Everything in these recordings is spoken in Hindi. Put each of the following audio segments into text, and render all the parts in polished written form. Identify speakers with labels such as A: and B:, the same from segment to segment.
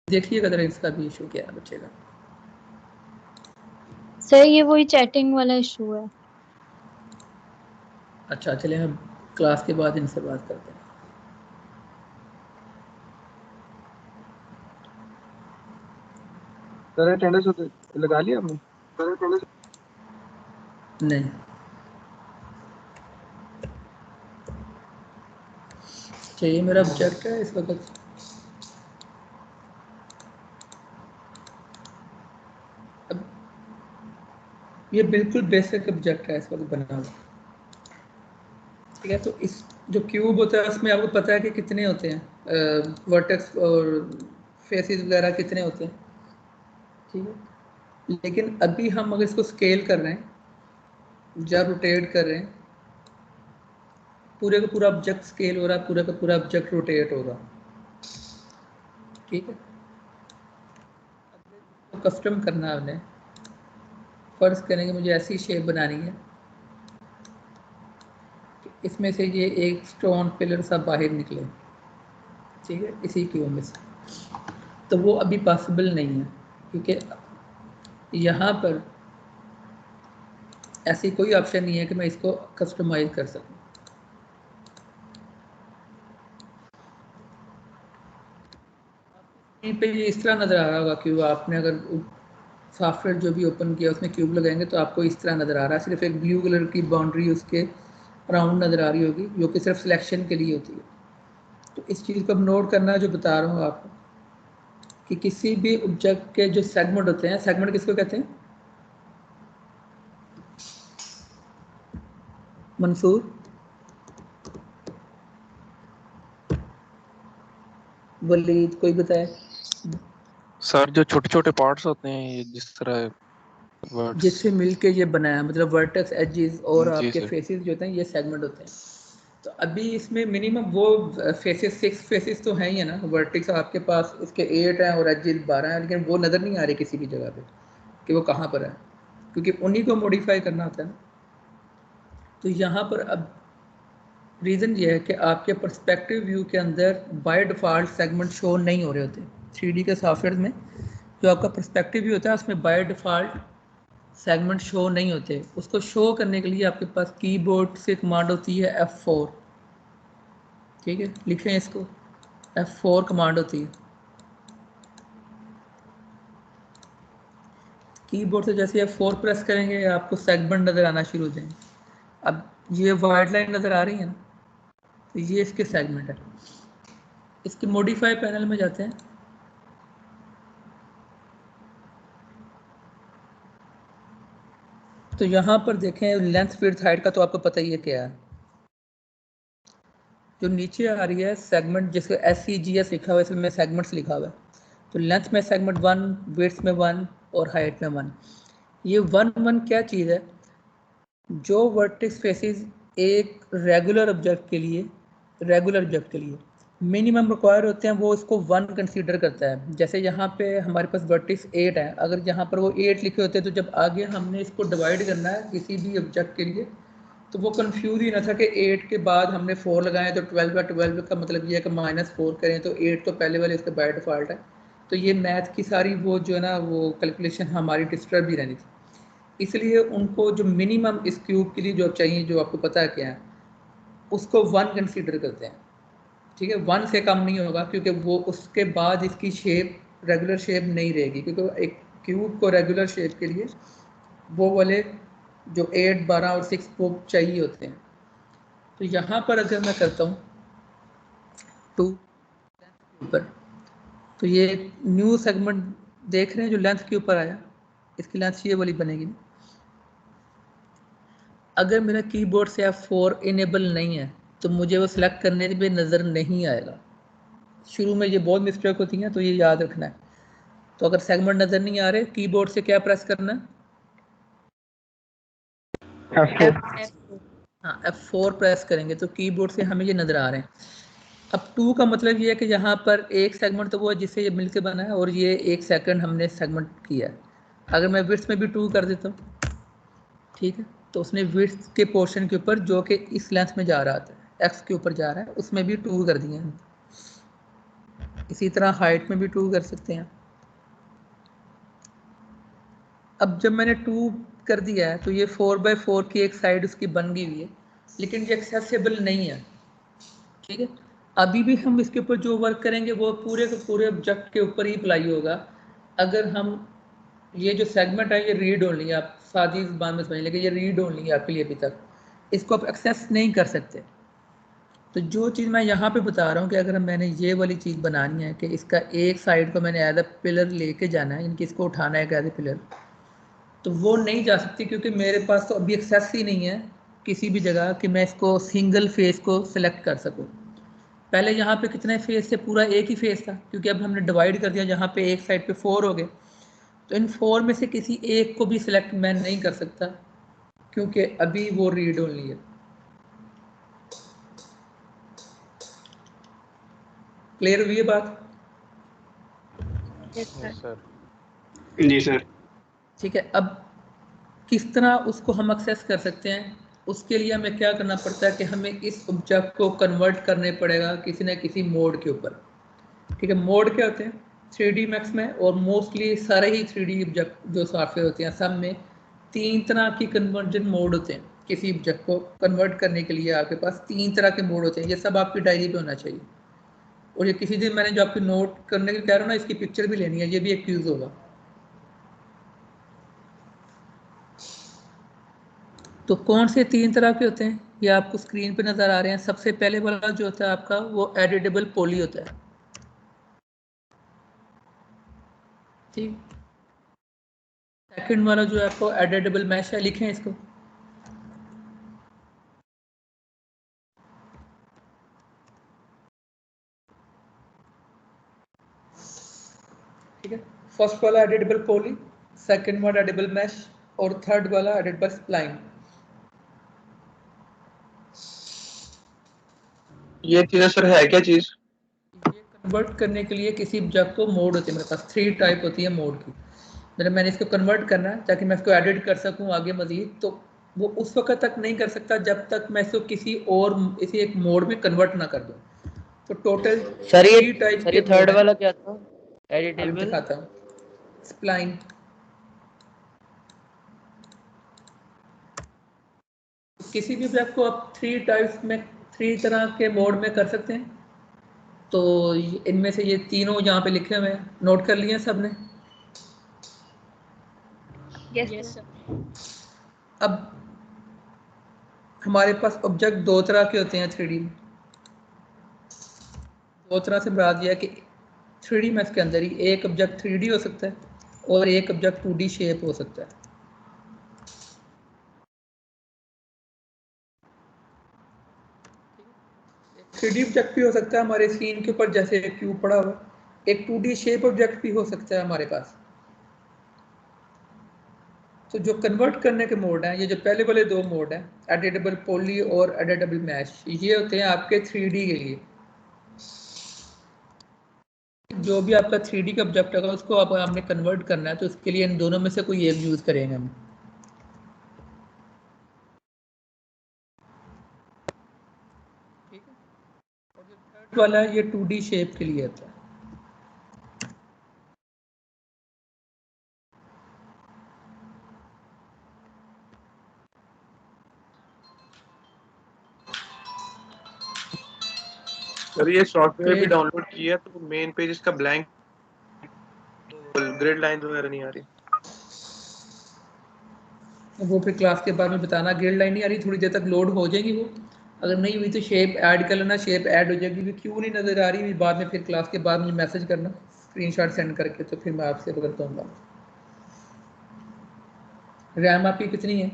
A: देखिएगा जरा इसका भी इशू क्या बचेगा।
B: सर ये वही चैटिंग वाला इशू है।
A: अच्छा चलिए हम क्लास के बाद इनसे बात करते हैं।
C: सर अटेंडेंस लगा लिया आपने?
A: नहीं चाहिए मेरा ऑब्जेक्ट है इस वक्त। अब ये बिल्कुल बेसिक ऑब्जेक्ट है इस वक्त बना हुआ, ठीक है। तो इस जो क्यूब होता है उसमें आपको पता है कि कितने होते हैं वर्टेक्स और फेसेस वगैरह कितने होते हैं, ठीक है। लेकिन अभी हम अगर इसको स्केल कर रहे हैं या रोटेट कर रहे हैं, पूरे का पूरा ऑब्जेक्ट स्केल हो रहा है, पूरा का पूरा ऑब्जेक्ट रोटेट होगा, ठीक है। तो कस्टम करना है हमने, फर्ज करेंगे मुझे ऐसी शेप बनानी है कि इसमें से ये एक स्टोन पिलर सा बाहर निकले, ठीक है, इसी क्यूब में से। तो वो अभी पॉसिबल नहीं है क्योंकि यहाँ पर ऐसी कोई ऑप्शन नहीं है कि मैं इसको कस्टमाइज कर सकूं। यहीं पे ये इस तरह नज़र आ रहा होगा क्यूब, आपने अगर सॉफ्टवेयर जो भी ओपन किया उसमें क्यूब लगाएंगे तो आपको इस तरह नज़र आ रहा है, सिर्फ एक ब्लू कलर की बाउंड्री उसके राउंड नज़र आ रही होगी जो कि सिर्फ सिलेक्शन के लिए होती है। तो इस चीज़ को अब नोट करना जो बता रहा हूँ आपको कि किसी भी ऑब्जेक्ट के जो सेगमेंट होते हैं, सेगमेंट किसको कहते हैं मंसूर? वलीद कोई बताए?
D: सर जो छोटे छोटे पार्ट्स होते हैं ये जिस तरह
A: जिससे मिलके ये बनाया, मतलब वर्टेक्स एजेस और
D: जी
A: आपके
D: सर।
A: फेसेस जो होते हैं ये सेगमेंट होते हैं। तो अभी इसमें मिनिमम वो फेसेस 6 फेसेस तो हैं ही है ना, वर्टेक्स आपके पास इसके 8 हैं और एजेस 12 हैं, लेकिन वो नज़र नहीं आ रही किसी भी जगह पे कि वो कहाँ पर है, क्योंकि उन्हीं को मॉडिफाई करना होता है ना। तो यहाँ पर अब रीज़न ये है कि आपके पर्सपेक्टिव व्यू के अंदर बाय डिफ़ॉल्ट सेगमेंट शो नहीं हो रहे होते। 3D के सॉफ्टवेयर में जो आपका पर्सपेक्टिव व्यू होता है उसमें बाय डिफ़ॉल्ट सेगमेंट शो नहीं होते। उसको शो करने के लिए आपके पास कीबोर्ड से कमांड होती है F4, ठीक है, लिखें इसको, F4 कमांड होती है। कीबोर्ड से जैसे F4 प्रेस करेंगे आपको सेगमेंट नज़र आना शुरू हो जाएंगे। अब ये वाइट लाइन नज़र आ रही है ना, तो ये इसके सेगमेंट है। इसके मॉडिफाई पैनल में जाते हैं, तो यहाँ पर देखें लेंथ विड्थ हाइट का तो आपको पता ही है क्या है। जो नीचे आ रही है सेगमेंट जिसको SEGS लिखा हुआ है, इसमें सेगमेंट्स लिखा हुआ है। तो लेंथ में सेगमेंट 1, विड्थ में 1 और हाइट में 1। ये 1 क्या चीज़ है? जो वर्टेक्स फेसेस एक रेगुलर ऑब्जेक्ट के लिए मिनिमम रिक्वायर होते हैं वो इसको 1 कंसीडर करता है। जैसे यहाँ पे हमारे पास वर्टेक्स 8 है, अगर यहाँ पर वो 8 लिखे होते हैं तो जब आगे हमने इसको डिवाइड करना है किसी भी ऑब्जेक्ट के लिए तो वो कंफ्यूज ही ना था कि 8 के बाद हमने 4 लगाए तो 12 का 12 का मतलब ये है कि -4 करें तो 8 तो पहले वाले इसका बाय डिफ़ॉल्ट है। तो ये मैथ की सारी वो जो है ना वो कैलकुलेशन हमारी डिस्टर्ब ही रहनी थी। इसलिए उनको जो मिनिमम इस क्यूब के लिए जो चाहिए, जो आपको पता है क्या है, उसको 1 कंसीडर करते हैं, ठीक है। 1 से कम नहीं होगा क्योंकि वो उसके बाद इसकी शेप रेगुलर शेप नहीं रहेगी, क्योंकि एक क्यूब को रेगुलर शेप के लिए वो वाले जो 8, 12 और 6 वो चाहिए होते हैं। तो यहाँ पर अगर मैं करता हूँ 2 के ऊपर, तो ये न्यू सेगमेंट देख रहे हैं जो लेंथ के ऊपर आया, इसकी लेंथ ये वाली बनेगी। अगर मेरा कीबोर्ड से F4 इनेबल नहीं है तो मुझे वो सिलेक्ट करने पे नज़र नहीं आएगा। शुरू में ये बहुत मिस्टेक होती हैं, तो ये याद रखना है। तो अगर सेगमेंट नज़र नहीं आ रहे, कीबोर्ड से क्या प्रेस करना है?
C: F4।
A: हाँ, F4 प्रेस करेंगे तो कीबोर्ड से हमें ये नज़र आ रहे हैं। अब 2 का मतलब ये है कि यहाँ पर एक सेगमेंट तो वो है जिससे ये मिलकर बना है और ये 1 सेकंड हमने सेगमेंट किया है। अगर मैं विड्थ में भी 2 कर देता हूँ, ठीक है, तो उसने विड्थ के पोर्शन के ऊपर जो कि इस लेंथ में जा रहा था, एक्स के ऊपर जा रहा है, उसमें भी 2 कर दिए हैं। इसी तरह हाइट में भी 2 कर सकते हैं। अब जब मैंने 2 कर दिया है तो ये 4x4 की एक साइड उसकी बन गई हुई है, लेकिन ये एक्सेसिबल नहीं है। ठीक है, अभी भी हम इसके ऊपर जो वर्क करेंगे वो पूरे के पूरे ऑब्जेक्ट के ऊपर ही अप्लाई होगा। अगर हम ये जो सेगमेंट है ये रीड ओनली है, आप सादी ज़बान में समझ लेंगे, ये रीड ओनली है आपके लिए अभी तक, इसको आप एक्सेस नहीं कर सकते। तो जो चीज़ मैं यहाँ पे बता रहा हूँ कि अगर मैंने ये वाली चीज़ बनानी है कि इसका एक साइड को मैंने एज अ पिलर लेके जाना है, इनकी इसको उठाना है एज ए पिलर, तो वो नहीं जा सकती क्योंकि मेरे पास तो अभी एक्सेस ही नहीं है किसी भी जगह कि मैं इसको सिंगल फेस को सिलेक्ट कर सकूँ। पहले यहाँ पे कितने फेस थे, पूरा एक ही फेस था, क्योंकि अब हमने डिवाइड कर दिया, जहाँ पे एक साइड पे 4 हो गए, तो इन 4 में से किसी एक को भी सिलेक्ट मैं नहीं कर सकता क्योंकि अभी वो रीड ओनली है। क्लियर हुई है बात?
B: Yes sir.
D: सर
C: जी सर।
A: ठीक है, अब किस तरह उसको हम एक्सेस कर सकते हैं, उसके लिए हमें क्या करना पड़ता है कि हमें इस ऑब्जेक्ट को कन्वर्ट करने पड़ेगा किसी न किसी मोड के ऊपर। ठीक है, मोड क्या होते हैं 3D मैक्स में, और मोस्टली सारे ही 3D ऑब्जेक्ट जो सॉफ्टवेयर होते हैं सब में 3 तरह की कन्वर्जन मोड होते हैं। किसी ऑब्जेक्ट को कन्वर्ट करने के लिए आपके पास 3 तरह के मोड होते हैं, ये सब आपकी डायरी पे होना चाहिए। और ये किसी दिन मैंने जो आपकी नोट करने के लिए कह रहा हूँ ना, इसकी पिक्चर भी लेनी है, ये भी एक यूज़ होगा। तो कौन से 3 तरह के होते हैं ये आपको स्क्रीन पे नज़र आ रहे हैं। सबसे पहले वाला जो होता है आपका वो एडिटेबल पॉली होता है। ठीक, सेकंड वाला जो है आपको एडिटेबल मैश है, लिखें इसको। ठीक है, फर्स्ट वाला एडिटेबल पॉली, सेकंड वाला एडिटेबल मैश, और थर्ड वाला एडिटेबल स्प्लाइन।
C: ये चीजें सर है क्या चीज?
A: ये कन्वर्ट करने के लिए किसी ऑब्जेक्ट को मोड होती है, मेरे पास 3 टाइप होती है मोड की। जब मैंने इसको कन्वर्ट करना है ताकि मैं इसको एडिट कर सकूं आगे मजीद, तो वो उस वक्त तक नहीं कर सकता जब तक मैं इसको किसी और इसी एक मोड में कन्वर्ट ना कर दूं। तो टोटल
E: सर
A: 3 टाइप
E: ये
A: के
E: थर्ड
A: मोड हैं।
E: वाला क्या था?
A: अभी
E: एडिटेबल।
A: दिखाता हूँ, स्प्लाइन। किसी भी ऑब्जेक्ट को आप 3 टाइप्स में 3 तरह के मोड में कर सकते हैं। तो इनमें से ये तीनों यहाँ पे लिखे हुए हैं, नोट कर लिए हैं सबने।
B: Yes sir.
A: अब हमारे पास ऑब्जेक्ट 2 तरह के होते हैं 3D में। 2 तरह से मुराद यह है कि 3D मैथ्स के अंदर ही एक ऑब्जेक्ट 3D हो सकता है और एक ऑब्जेक्ट 2D शेप हो सकता है। 3D ऑब्जेक्ट भी हो सकता है हमारे स्क्रीन के ऊपर, जैसे एक क्यूब पड़ा हुआ। एक 2D शेप ऑब्जेक्ट भी हो सकता है हमारे पास। तो जो कन्वर्ट करने के मोड हैं, ये जो पहले वाले 2 मोड हैं, एडिटेबल पॉली और एडिटेबल मैश, ये होते हैं आपके 3D के लिए। जो भी आपका 3D का ऑब्जेक्ट होगा उसको आप आपने कन्वर्ट करना है, तो उसके लिए इन दोनों में से कोई एक यूज़ करेंगे हम। ठीक है, और जो थर्ड वाला है ये 2D शेप के लिए होता है।
C: सर ये सॉफ्टवेयर भी
A: क्लियर?
C: डाउनलोड किया तो मेन पेज इसका ब्लैंक, ग्रिड लाइन वगैरह नहीं आ रही।
A: वो फिर क्लास के बाद में बताना, ग्रिड लाइन नहीं आ रही, थोड़ी देर तक लोड हो जाएगी वो। अगर नहीं हुई तो शेप ऐड कर लेना, शेप ऐड हो जाएगी। क्यों नहीं नज़र आ रही बाद में, फिर क्लास के बाद मुझे मैसेज करना स्क्रीनशॉट सेंड करके, तो फिर मैं आपसे कर दूँगा। रैम आपकी कितनी है?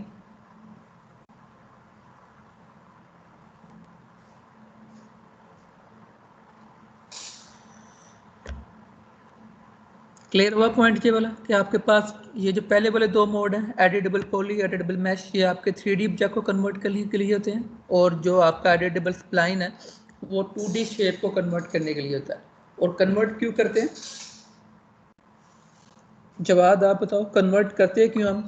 A: क्लियर हुआ पॉइंट ये वाला कि आपके पास ये जो पहले वाले 2 मोड हैं, एडिटेबल पॉली, एडिटेबल मैश, ये आपके 3D ऑब्जेक्ट को कन्वर्ट करने के लिए होते हैं, और जो आपका एडिटेबल स्प्लाइन है वो 2D शेप को कन्वर्ट करने के लिए होता है। और कन्वर्ट क्यों करते हैं, जवाब आप बताओ, कन्वर्ट करते हैं क्यों हम?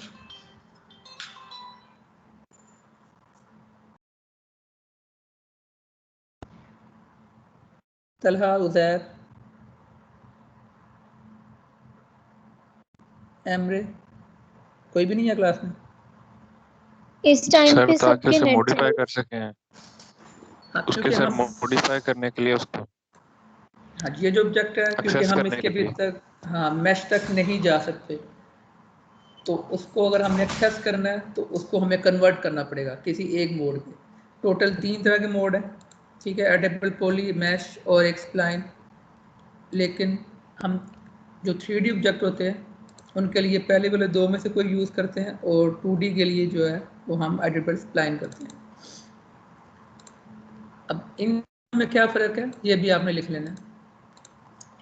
A: तलहा, उज़ैर, एमरे कोई भी नहीं है क्लास में?
B: इस टाइम
D: सर
B: पे
D: ताकि
B: सबके
D: उसे
B: नेट
D: मॉडिफाई कर सकें,
A: हाँ
D: उसके
A: क्योंकि
D: सर
A: हम
D: मॉडिफाई करने के लिए उसको
A: हाँ ये जो ऑब्जेक्ट है क्योंकि
D: एक्सेस
A: हम
D: करने
A: इसके
D: के लिए।
A: भीतर हाँ मैश तक नहीं जा सकते, तो उसको अगर हमने एक्सेस करना है तो उसको हमें कन्वर्ट करना पड़ेगा किसी एक मोड पे। टोटल 3 तरह के मोड है, ठीक है, एडेबल, पॉली, मैश और एक स्प्लाइन। लेकिन हम जो 3D ऑब्जेक्ट होते हैं उनके लिए पहले वाले 2 में से कोई यूज़ करते हैं, और 2D के लिए जो है वो हम एडेबल स्प्लाइन करते हैं। अब इन में क्या फ़र्क है ये भी आपने लिख लेना है।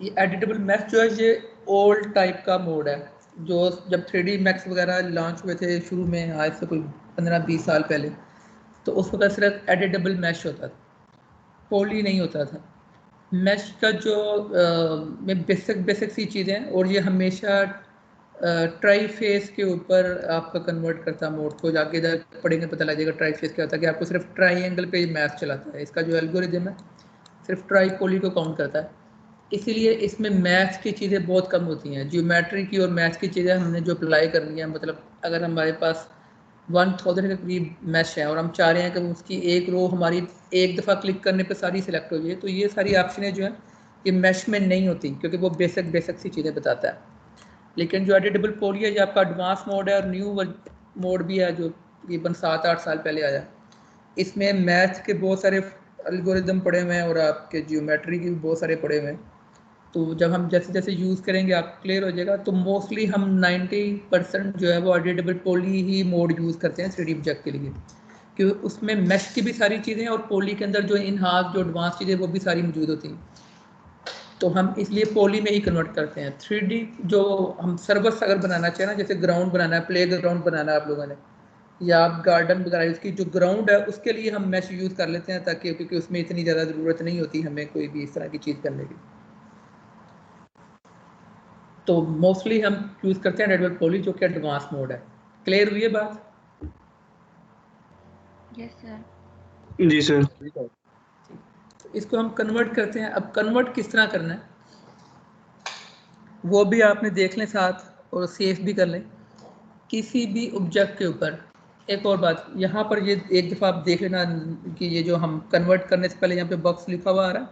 A: ये एडिटेबल मैक्स जो है ये ओल्ड टाइप का मोड है, जो जब 3D मैक्स वगैरह लॉन्च हुए थे शुरू में, आज से कोई 15-20 साल पहले, तो उस वक्त सिर्फ एडिटेबल मैश होता था, पॉली नहीं होता था। मैश का जो में बेसिक सी चीज़ें हैं, और ये हमेशा ट्राई फेस के ऊपर आपका कन्वर्ट करता है मोड को। जाके इधर पढ़ेंगे पता लग जाएगा ट्राई फेस क्या होता है, कि आपको सिर्फ ट्राई पे मैथ चलाता है। इसका जो एल्गोरिदम है सिर्फ ट्राई पॉली को काउंट करता है, इसीलिए इसमें मैथ्स की चीज़ें बहुत कम होती हैं। ज्योमेट्री की और मैथ्स की चीज़ें हमने जो अप्लाई करनी है, मतलब अगर हमारे पास 1000 के करीब मैश है और हम चाह रहे हैं कि उसकी एक रो हमारी एक दफ़ा क्लिक करने पे सारी सिलेक्ट हो जाए, तो ये सारी ऑप्शनें जो हैं ये मैश में नहीं होती, क्योंकि वो बेसिक सी चीज़ें बताता है। लेकिन जो एडिटेबल पॉली है ये आपका एडवांस मोड है, और न्यू मोड भी है जो तकरीबन 7-8 साल पहले आया। इसमें मैथ के बहुत सारे एल्गोरिदम पड़े हुए हैं और आपके जियोमेट्री के भी बहुत सारे पड़े हुए हैं। तो जब हम जैसे जैसे यूज़ करेंगे आप क्लियर हो जाएगा। तो मोस्टली हम 90% जो है वो एडिटेबल पॉली ही मोड यूज़ करते हैं 3D ऑब्जेक्ट के लिए, क्योंकि उसमें मैश की भी सारी चीज़ें और पॉली के अंदर जो इन हाफ जो एडवांस चीज़ें वो भी सारी मौजूद होती हैं। तो हम इसलिए पॉली में ही कन्वर्ट करते हैं। 3D जो हम सर्वस अगर बनाना चाहें ना, जैसे ग्राउंड बनाना है, प्ले ग्राउंड बनाना है आप लोगों ने, या आप गार्डन वगैरह, उसकी जो ग्राउंड है उसके लिए हम मैश यूज़ कर लेते हैं, ताकि क्योंकि उसमें इतनी ज़्यादा ज़रूरत नहीं होती हमें कोई भी इस तरह की चीज़ करने की। तो मोस्टली हम यूज़ करते हैं एडिटेबल पॉली जो कि एडवांस मोड है। क्लियर हुई है बात?
B: Yes sir.
C: जी सर।
A: तो इसको हम कन्वर्ट करते हैं। अब कन्वर्ट किस तरह करना है वो भी आपने देख लें साथ, और सेव भी कर लें किसी भी ऑब्जेक्ट के ऊपर। एक और बात यहाँ पर, ये एक दफ़ा आप देख लेना कि ये जो हम कन्वर्ट करने से पहले यहाँ पे बॉक्स लिखा हुआ आ रहा है,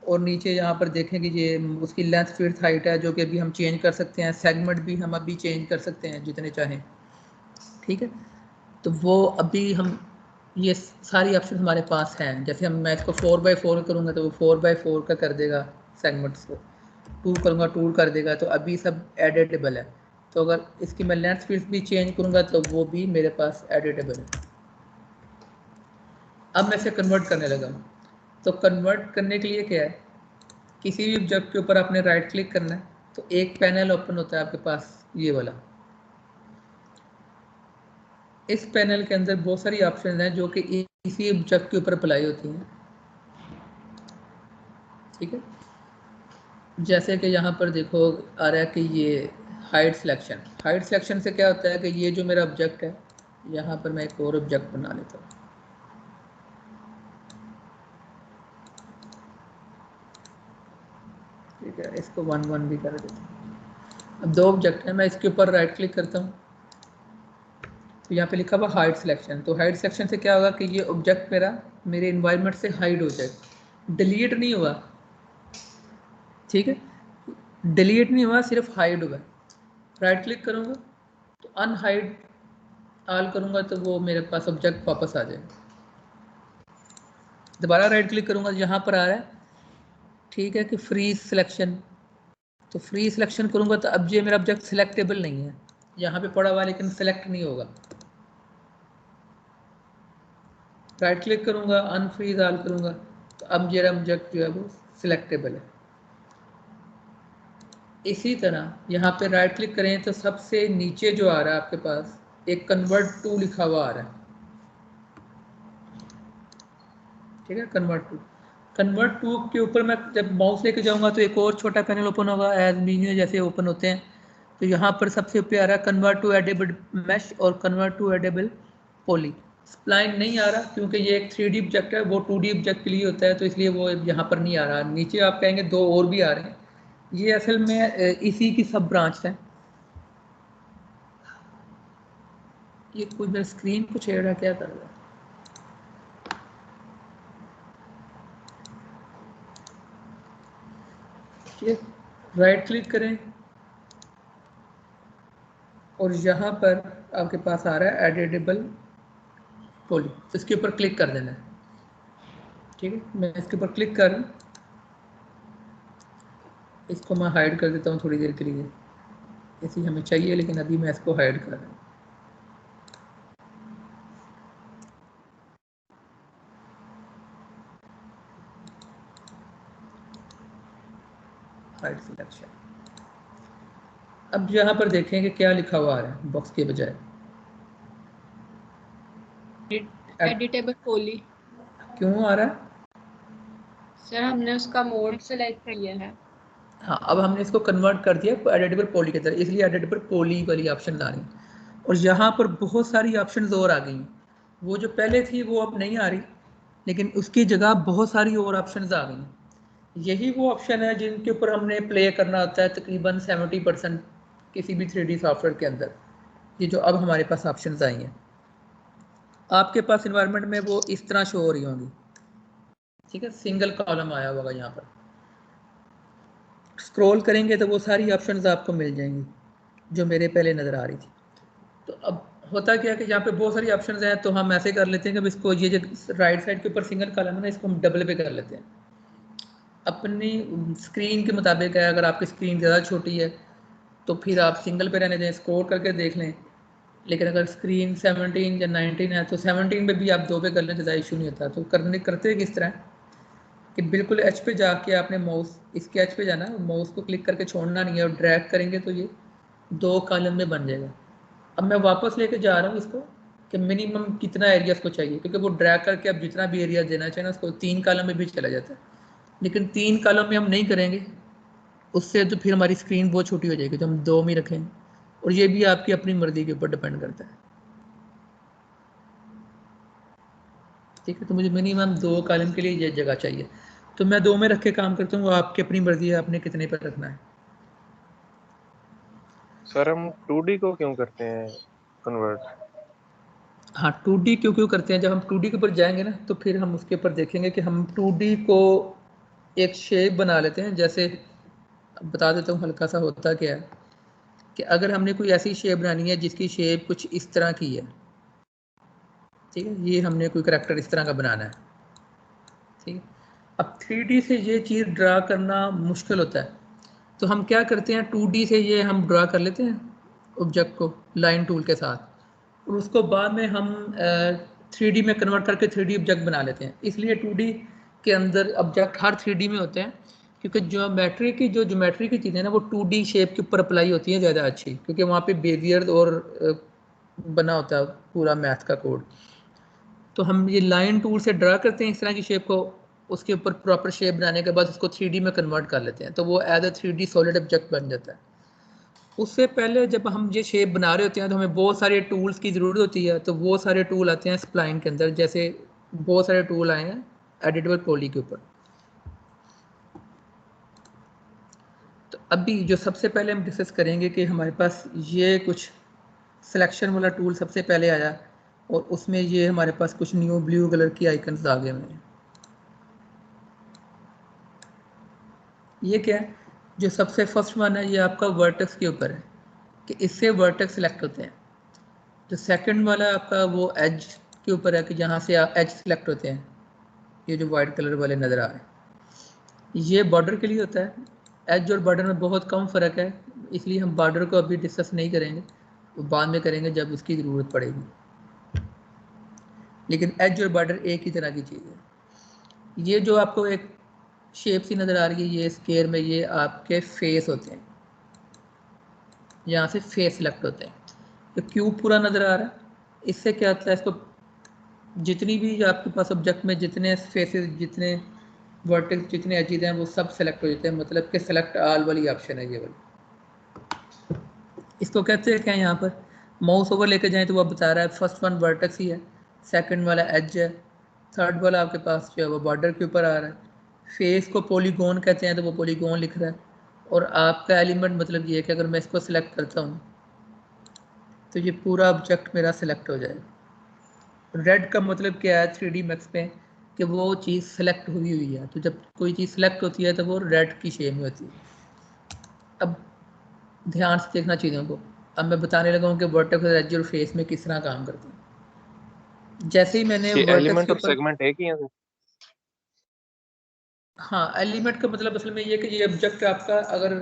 A: और नीचे यहाँ पर देखें कि ये उसकी लेंथ विड्थ हाइट है, जो कि अभी हम चेंज कर सकते हैं। सेगमेंट भी हम अभी चेंज कर सकते हैं जितने चाहें, ठीक है। तो वो अभी हम ये सारी ऑप्शन हमारे पास हैं। जैसे हम मैं इसको 4x4 करूँगा तो वो 4x4 का कर देगा सेगमेंट्स को, 2 करूँगा 2 कर देगा। तो अभी सब एडिटेबल है। तो अगर इसकी मैं लेंथ विड्थ भी चेंज करूँगा तो वो भी मेरे पास एडिटेबल है। अब मैं इसे कन्वर्ट करने लगा हूँ। तो कन्वर्ट करने के लिए क्या है, किसी भी ऑब्जेक्ट के ऊपर आपने राइट क्लिक करना है, तो एक पैनल ओपन होता है आपके पास, ये वाला। इस पैनल के अंदर बहुत सारी ऑप्शन हैं जो कि इसी ऑब्जेक्ट के ऊपर अप्लाई होती हैं, ठीक है। जैसे कि यहाँ पर देखो आ रहा है कि ये हाइड सिलेक्शन। हाइड सिलेक्शन से क्या होता है कि ये जो मेरा ऑब्जेक्ट है, यहाँ पर मैं एक और ऑब्जेक्ट बना लेता हूँ, ठीक है। इसको 1-1 भी कर देता हूँ। अब 2 ऑब्जेक्ट है, मैं इसके ऊपर राइट क्लिक करता हूँ, तो यहाँ पे लिखा हुआ हाइड सिलेक्शन। तो हाइड सिलेक्शन से क्या होगा कि ये ऑब्जेक्ट मेरे इन्वायरमेंट से हाइड हो जाएगा, डिलीट नहीं हुआ, ठीक है। डिलीट नहीं हुआ, सिर्फ हाइड हुआ। राइट क्लिक करूँगा तो अनहाइड ऑल करूँगा तो वो मेरे पास ऑब्जेक्ट वापस आ जाएगा। दोबारा राइट क्लिक करूँगा तो यहाँ पर आ रहा है, ठीक है, कि फ्रीज सिलेक्शन। तो फ्री सिलेक्शन करूँगा तो अब ये मेरा ऑब्जेक्ट सिलेक्टेबल नहीं है, यहाँ पे पड़ा हुआ लेकिन सिलेक्ट नहीं होगा। राइट क्लिक करूँगा, अनफ्रीज ऑल करूँगा, तो अब मेरा ऑब्जेक्ट जो है वो सिलेक्टेबल है। इसी तरह यहाँ पे राइट क्लिक करें तो सबसे नीचे जो आ रहा है आपके पास एक कन्वर्ट टू लिखा हुआ आ रहा है, ठीक है। कन्वर्ट टू के ऊपर मैं जब माउस लेके जाऊँगा तो एक और छोटा पैनल ओपन होगा, एज मेन्यू जैसे ओपन होते हैं। तो यहाँ पर सबसे ऊपर आ रहा है कन्वर्ट टू एडेबल मैश और convert to editable poly. Spline नहीं आ रहा क्योंकि ये एक 3D ऑब्जेक्ट है, वो 2D ऑब्जेक्ट के लिए होता है, तो इसलिए वो यहाँ पर नहीं आ रहा। नीचे आप कहेंगे 2 और भी आ रहे हैं, ये असल में इसी की सब ब्रांच है। ये कोई मेरा स्क्रीन को छेड़ रहा, क्या कर रहा है? राइट क्लिक करें और यहाँ पर आपके पास आ रहा है एडिटेबल पॉली, तो इसके ऊपर क्लिक कर देना है। ठीक है, मैं इसके ऊपर क्लिक कर, इसको मैं हाइड कर देता हूँ थोड़ी देर के लिए, ऐसी हमें चाहिए लेकिन अभी मैं इसको हाइड कर रहा हूँ। Hide selection. अब यहाँ पर देखें कि क्या लिखा हुआ आ रहा है बॉक्स के बजाय,
B: एडिटेबल पॉली।
A: क्यों आ रहा है?
B: सर हमने उसका मोड सेलेक्ट किया है।
A: हाँ, अब हमने इसको कन्वर्ट कर दिया एडिटेबल पॉली की तरह, इसलिए एडिटेबल पॉली वाली ऑप्शन आ रही। और यहाँ पर बहुत सारी ऑप्शंस और आ गई हैं, वो जो पहले थी वो अब नहीं आ रही, लेकिन उसकी जगह बहुत सारी और ऑप्शंस आ गई हैं। यही वो ऑप्शन है जिनके ऊपर हमने प्ले करना होता है तकरीबन 70% किसी भी 3D सॉफ्टवेयर के अंदर। ये जो अब हमारे पास ऑप्शंस आई हैं, आपके पास इन्वायरमेंट में वो इस तरह शो हो रही होंगी। ठीक है, सिंगल कॉलम आया होगा यहाँ पर, स्क्रॉल करेंगे तो वो सारी ऑप्शंस आपको मिल जाएंगी जो मेरे पहले नज़र आ रही थी। तो अब होता क्या है कि यहाँ पे बहुत सारी ऑप्शंस हैं, तो हम ऐसे कर लेते हैं कि इसको ये जो राइट साइड के ऊपर सिंगल कॉलम है ना, इसको हम डबल पे कर लेते हैं अपनी स्क्रीन के मुताबिक है। अगर आपकी स्क्रीन ज़्यादा छोटी है तो फिर आप सिंगल पे रहने दें, स्क्रॉल करके देख लें। लेकिन अगर स्क्रीन 17 या 19 है तो 17 में भी आप 2 पे कर लें, ज़्यादा इशू नहीं होता। तो करते किस तरह कि बिल्कुल एच पे जाके आपने माउस इसके एच पे जाना, माउस को क्लिक करके छोड़ना नहीं है और ड्रैग करेंगे तो ये 2 कॉलम में बन जाएगा। अब मैं वापस लेके जा रहा हूँ इसको कि मिनिमम कितना एरिया इसको चाहिए, क्योंकि वो ड्रैग करके आप जितना भी एरिया देना चाहिए ना उसको 3 कॉलम में भी चला जाता है, लेकिन 3 कॉलम में हम नहीं करेंगे, उससे तो फिर हमारी स्क्रीन बहुत छोटी हो जाएगी, तो हम 2 में रखेंगे। और ये भी आपकी अपनी मर्जी के ऊपर डिपेंड करता है। ठीक है, तो मुझे मिनिमम 2 कॉलम के लिए ये जगह चाहिए, तो मैं 2 में रख के काम करता हूँ। आपकी अपनी मर्जी है आपने कितने पर रखना है।
C: सर हम 2D को क्यों करते हैं कन्वर्ट?
A: हाँ, 2D क्यों करते हैं, जब हम 2D के ऊपर जाएंगे ना तो फिर हम उसके ऊपर देखेंगे कि हम 2D को एक शेप बना लेते हैं। जैसे बता देता हूँ हल्का सा होता क्या है कि अगर हमने कोई ऐसी शेप बनानी है जिसकी शेप कुछ इस तरह की है, ठीक है, ये हमने कोई करैक्टर इस तरह का बनाना है। ठीक है, अब 3D से ये चीज़ ड्रा करना मुश्किल होता है, तो हम क्या करते हैं 2D से ये हम ड्रा कर लेते हैं ऑब्जेक्ट को लाइन टूल के साथ, और उसको बाद में हम 3D में कन्वर्ट करके 3D ऑब्जेक्ट बना लेते हैं। इसलिए 2D के अंदर ऑब्जेक्ट हर 3D में होते हैं, क्योंकि ज्योमेट्री की चीज़ें ना वो 2D शेप के ऊपर अप्लाई होती हैं ज़्यादा अच्छी, क्योंकि वहाँ पे बेजियर और बना होता है पूरा मैथ का कोड। तो हम ये लाइन टूल से ड्रा करते हैं इस तरह की शेप को, उसके ऊपर प्रॉपर शेप बनाने के बाद उसको 3D में कन्वर्ट कर लेते हैं, तो वो as a 3D solid object बन जाता है। उससे पहले जब हम ये शेप बना रहे होते हैं तो हमें बहुत सारे टूल्स की ज़रूरत होती है, तो वो सारे टूल आते हैं स्प्लाइन के अंदर। जैसे बहुत सारे टूल आए हैं एडिटेबल पॉली के ऊपर। तो अभी जो सबसे पहले हम डिस्कस करेंगे कि हमारे पास ये कुछ सिलेक्शन वाला टूल सबसे पहले आया, और उसमें ये हमारे पास कुछ न्यू ब्लू कलर की आइकन्स आ गए हैं। ये क्या है, जो सबसे फर्स्ट वन है ये आपका वर्टेक्स के ऊपर है कि इससे वर्टेक्स सिलेक्ट होते हैं। जो सेकंड वाला आपका वो एज के ऊपर है कि जहाँ से एज सिलेक्ट होते हैं, ये जो वाइट कलर वाले नज़र आ रहे हैं ये बॉर्डर के लिए होता है। एज और बॉर्डर में बहुत कम फ़र्क है, इसलिए हम बॉर्डर को अभी डिस्कस नहीं करेंगे, वो बाद में करेंगे जब उसकी ज़रूरत पड़ेगी। लेकिन एज और बॉर्डर एक ही तरह की चीज़ है। ये जो आपको एक शेप सी नज़र आ रही है ये स्केयर में, ये आपके फेस होते हैं, यहाँ से फेस सिलेक्ट होते हैं। तो क्यूब पूरा नज़र आ रहा है, इससे क्या होता है, इसको जितनी भी आपके पास ऑब्जेक्ट में जितने फेसेस, जितने वर्टेक्स, जितने एजेस हैं वो सब सेलेक्ट हो जाते हैं, मतलब कि सेलेक्ट ऑल वाली ऑप्शन है ये वाली। इसको कहते हैं क्या, यहाँ पर माउस ओवर लेके जाएं तो वो बता रहा है फर्स्ट वन वर्टेक्स ही है, सेकंड वाला एज है, थर्ड वाला आपके पास जो है वो बॉर्डर के ऊपर आ रहा है। फेस को पॉलीगॉन कहते हैं तो वो पॉलीगॉन लिख रहा है। और आपका एलिमेंट मतलब ये है कि अगर मैं इसको सिलेक्ट करता हूँ तो ये पूरा ऑब्जेक्ट मेरा सिलेक्ट हो जाएगा। रेड का मतलब क्या है 3D मैक्स पे कि वो चीज़ सेलेक्ट हुई हुई है, तो जब कोई चीज़ सेलेक्ट होती है तो वो रेड की शेप में होती है। अब ध्यान से देखना चीज़ों को। अब मैं बताने लगा हूँ कि वर्टेक्स और एज और फेस में किस तरह काम करते हैं। जैसे ही मैंने
C: ये
A: वर्टेक्स
C: एलिमेंट
A: के
C: और
A: ऊपर,
C: सेगमेंट एक ही है सर?
A: हाँ एलिमेंट का मतलब असल में ये कि ये ऑब्जेक्ट आपका अगर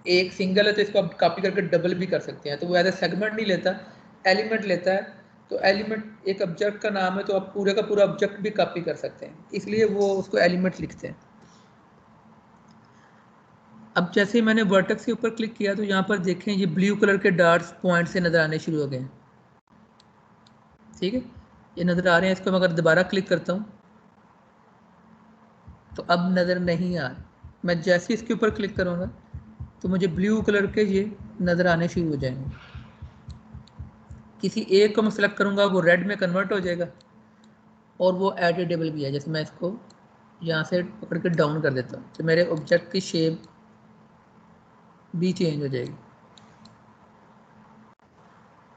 A: एक सिंगल है तो इसको आप कॉपी करके डबल भी कर सकते हैं, तो वो एज ए सेगमेंट नहीं लेता, एलिमेंट लेता है। तो एलिमेंट एक ऑब्जेक्ट का नाम है, तो आप पूरे का पूरा ऑब्जेक्ट भी कॉपी कर सकते हैं, इसलिए वो उसको एलिमेंट लिखते हैं। अब जैसे ही मैंने वर्टेक्स के ऊपर क्लिक किया तो यहाँ पर देखें ये ब्लू कलर के डार्ट्स पॉइंट से नज़र आने शुरू हो गए हैं। ठीक है, ये नज़र आ रहे हैं। इसको मैं अगर दोबारा क्लिक करता हूँ तो अब नज़र नहीं आ रहा। मैं जैसे ही इसके ऊपर क्लिक करूँगा तो मुझे ब्लू कलर के ये नज़र आने शुरू हो जाएंगे। किसी एक को मैं सेलेक्ट करूँगा वो रेड में कन्वर्ट हो जाएगा और वो एडिटेबल भी है। जैसे मैं इसको यहाँ से पकड़ के डाउन कर देता हूँ तो मेरे ऑब्जेक्ट की शेप भी चेंज हो जाएगी।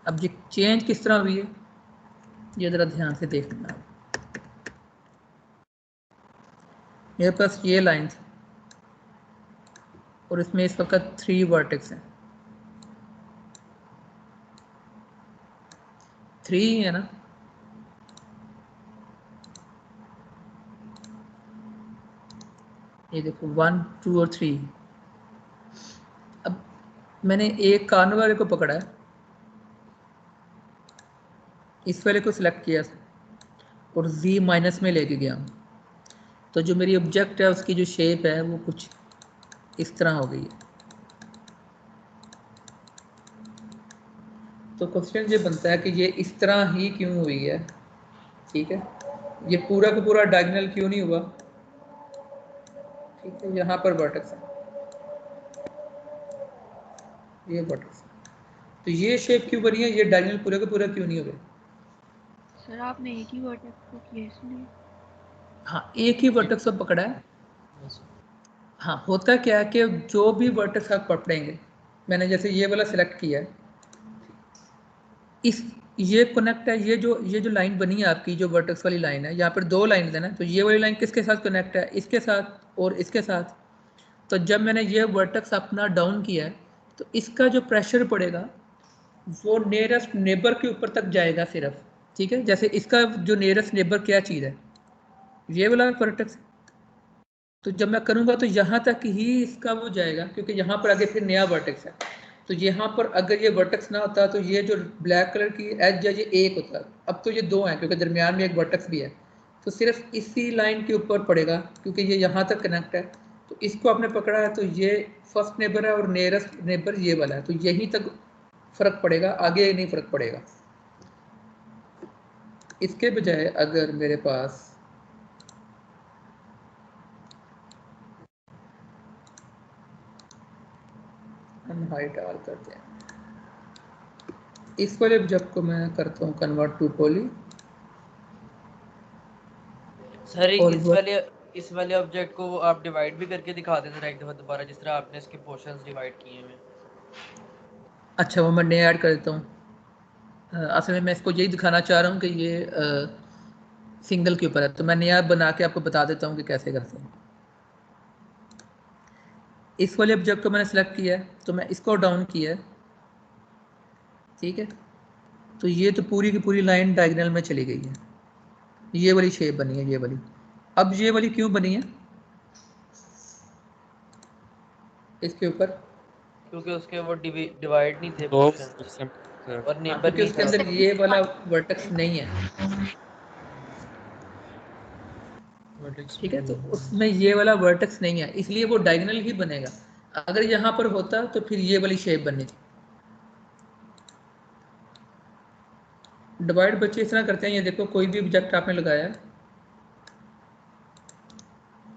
A: अब ये चेंज किस तरह हुई है ये ज़रा ध्यान से देखना। मेरे पास ये लाइन थी और इसमें इस वक्त 3 वर्टेक्स हैं, 3 ही है ना। ये देखो 1 2 और 3। अब मैंने एक कॉर्नर वाले को पकड़ा है, इस वाले को सिलेक्ट किया और Z माइनस में लेके गया, तो जो मेरी ऑब्जेक्ट है उसकी जो शेप है वो कुछ इस तरह हो गई है। तो क्वेश्चन ये बनता है कि ये इस तरह ही क्यों हुई है। ठीक है, ये पूरा का पूरा डायगोनल क्यों नहीं हुआ। ठीक है, यहाँ पर वर्टेक्स है, ये वर्टेक्स है, तो ये शेप क्यों बनी है, ये डायगोनल पूरा का पूरा क्यों नहीं हो गया।
B: सर आपने एक ही वर्टेक्स को किया इसलिए।
A: हाँ एक ही वर्टेक्स को पकड़ा है। हाँ होता क्या है कि जो भी वर्टेक्स आप पकड़ेंगे, मैंने जैसे ये वाला सिलेक्ट किया है, इस ये कनेक्ट है, ये जो लाइन बनी है आपकी जो वर्टेक्स वाली लाइन है, यहाँ पर 2 लाइन है ना, तो ये वाली लाइन किसके साथ कनेक्ट है, इसके साथ और इसके साथ। तो जब मैंने ये वर्टेक्स अपना डाउन किया है तो इसका जो प्रेशर पड़ेगा वो नियरेस्ट नेबर के ऊपर तक जाएगा सिर्फ। ठीक है, जैसे इसका जो नियरेस्ट नेबर क्या चीज़ है, ये वाला वर्टेक्स। तो जब मैं करूँगा तो यहाँ तक ही इसका वो जाएगा, क्योंकि यहाँ पर आगे फिर नया वर्टेक्स है। तो यहाँ पर अगर ये वर्टेक्स ना होता तो ये जो ब्लैक कलर की एज है ये एक होता, अब तो ये 2 हैं क्योंकि दरमियान में एक वर्टेक्स भी है। तो सिर्फ इसी लाइन के ऊपर पड़ेगा क्योंकि ये यहाँ तक कनेक्ट है। तो इसको आपने पकड़ा है तो ये फर्स्ट नेबर है और नियरेस्ट नेबर ये वाला है, तो यहीं तक फ़र्क पड़ेगा, आगे नहीं फ़र्क पड़ेगा। इसके बजाय अगर मेरे पास हम हाइट आर करते हैं, इस वाले ऑब्जेक्ट को मैं करता हूँ कन्वर्ट टू पॉली।
E: सर
A: और
E: इस वाले ऑब्जेक्ट को आप डिवाइड भी करके दिखा दें जरा एक दफा दोबारा, जिस तरह आपने इसके पोर्शंस डिवाइड किए हैं।
A: अच्छा वो मैं नया ऐड कर देता हूँ। असल में मैं इसको यही दिखाना चाह रहा हूँ कि ये सिंगल के ऊपर है, तो मैं नया बना के आपको बता देता हूँ कि कैसे करते हैं। इस वाले ऑब्जेक्ट को मैंने सेलेक्ट किया है तो मैं इसको डाउन किया है। ठीक है, तो ये तो पूरी की पूरी लाइन डायगोनल में चली गई है, ये वाली शेप बनी है ये वाली। अब ये वाली क्यों बनी है इसके ऊपर,
E: क्योंकि उसके वो डिवाइड नहीं थे
D: दो
E: पोर्शंस
D: सर।
E: और
A: हाँ
E: नेबर
A: क्योंकि
E: नहीं
A: उसके
E: था
A: अंदर
E: उसमें।
A: ये वाला वर्टेक्स नहीं है। ठीक है, तो उसमें ये वाला वर्टेक्स नहीं है इसलिए वो डायगोनल ही बनेगा। अगर यहाँ पर होता तो फिर ये वाली शेप बननी थी। डिवाइड बच्चे इस तरह करते हैं, ये देखो कोई भी ऑब्जेक्ट आपने लगाया है,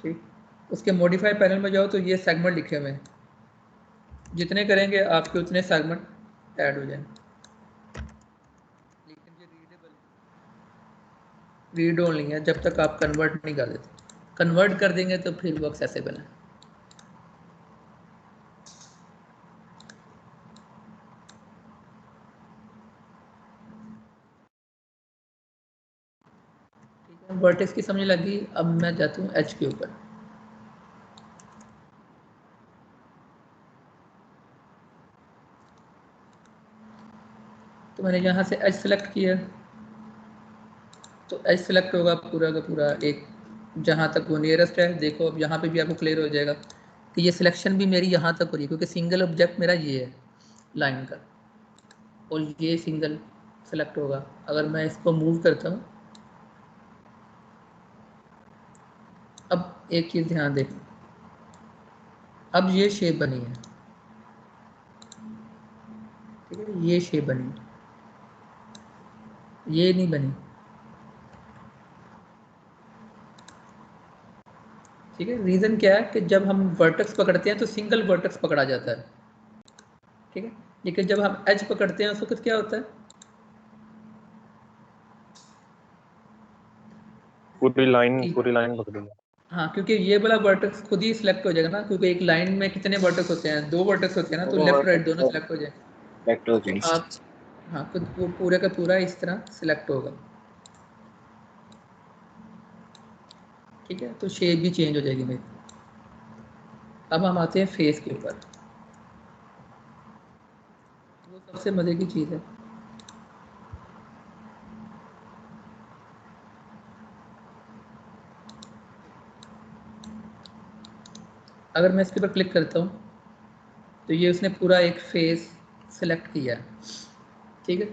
A: ठीक, उसके मॉडिफाई पैनल में जाओ तो ये सेगमेंट लिखे हुए हैं, जितने करेंगे आपके उतने सेगमेंट ऐड हो जाएंगे। लेकिन ये रीड ओनली है जब तक आप कन्वर्ट नहीं कर देते। कन्वर्ट कर देंगे तो फिर वो एक्सेसिबल है। वर्टेक्स की समझ लगी। अब मैं जाता हूँ एच के ऊपर। तो मैंने यहाँ से एच सेलेक्ट किया, तो एच सेलेक्ट होगा पूरा का पूरा एक, जहाँ तक वो नियरेस्ट है। देखो अब यहाँ पे भी आपको क्लियर हो जाएगा कि ये सिलेक्शन भी मेरी यहाँ तक हो रही है, क्योंकि सिंगल ऑब्जेक्ट मेरा ये है लाइन का, और ये सिंगल सेलेक्ट होगा। अगर मैं इसको मूव करता हूँ, अब एक चीज़ ध्यान दें, अब ये शेप बनी है, ठीक है, ये शेप बनी, ये नहीं बनी, ठीक है। रीज़न क्या है कि जब हम वर्टेक्स पकड़ते हैं तो सिंगल वर्टेक्स पकड़ा जाता है, ठीक है, लेकिन जब हम एज पकड़ते हैं उस वक्त क्या होता है,
C: पूरी लाइन पकड़ी।
A: हाँ, क्योंकि ये वाला वर्टेक्स खुद ही सिलेक्ट हो जाएगा ना, क्योंकि एक लाइन में कितने वर्टेक्स होते हैं, 2 वर्टेक्स होते हैं ना, तो लेफ्ट राइट दोनों सिलेक्ट हो जाएंगे। तो आप हाँ, खुद वो पूरे का पूरा इस तरह सिलेक्ट होगा, ठीक है। तो शेप भी चेंज हो जाएगी मेरी। अब हम आते हैं फेस के ऊपर, वो सबसे मज़े की चीज़ है। अगर मैं इसके ऊपर क्लिक करता हूँ तो ये उसने पूरा एक फेस सेलेक्ट किया है, ठीक है।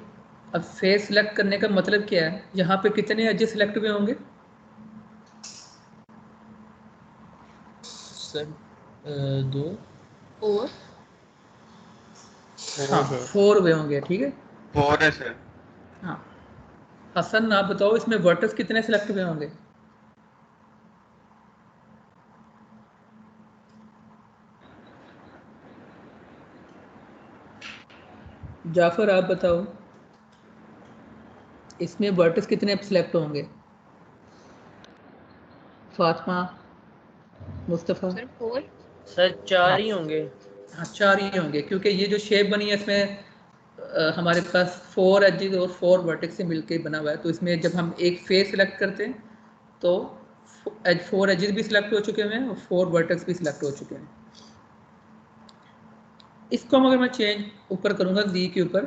A: अब फेस सेलेक्ट करने का मतलब क्या है, यहाँ पे कितने एजेस सेलेक्ट हुए होंगे
F: सर 2
B: 4
A: हाँ 4 हुए होंगे, ठीक है।
D: 4 है सर।
A: हाँ हसन, आप बताओ इसमें वर्टेक्स कितने सेलेक्ट हुए होंगे। जाफर आप बताओ इसमें वर्टेक्स कितने सेलेक्ट होंगे। फातिमा, मुस्तफ़ा,
B: सर 4
E: सर 4 ही होंगे।
A: हाँ 4 ही होंगे, क्योंकि ये जो शेप बनी है इसमें हमारे पास 4 एजेस और 4 वर्टेक्स से मिलकर बना हुआ है। तो इसमें जब हम एक फेस सेलेक्ट करते हैं तो 4 एजेस भी सिलेक्ट हो चुके हैं और 4 वर्टेक्स भी सिलेक्ट हो चुके हैं। इसको अगर मैं चेंज ऊपर करूँगा जी के ऊपर,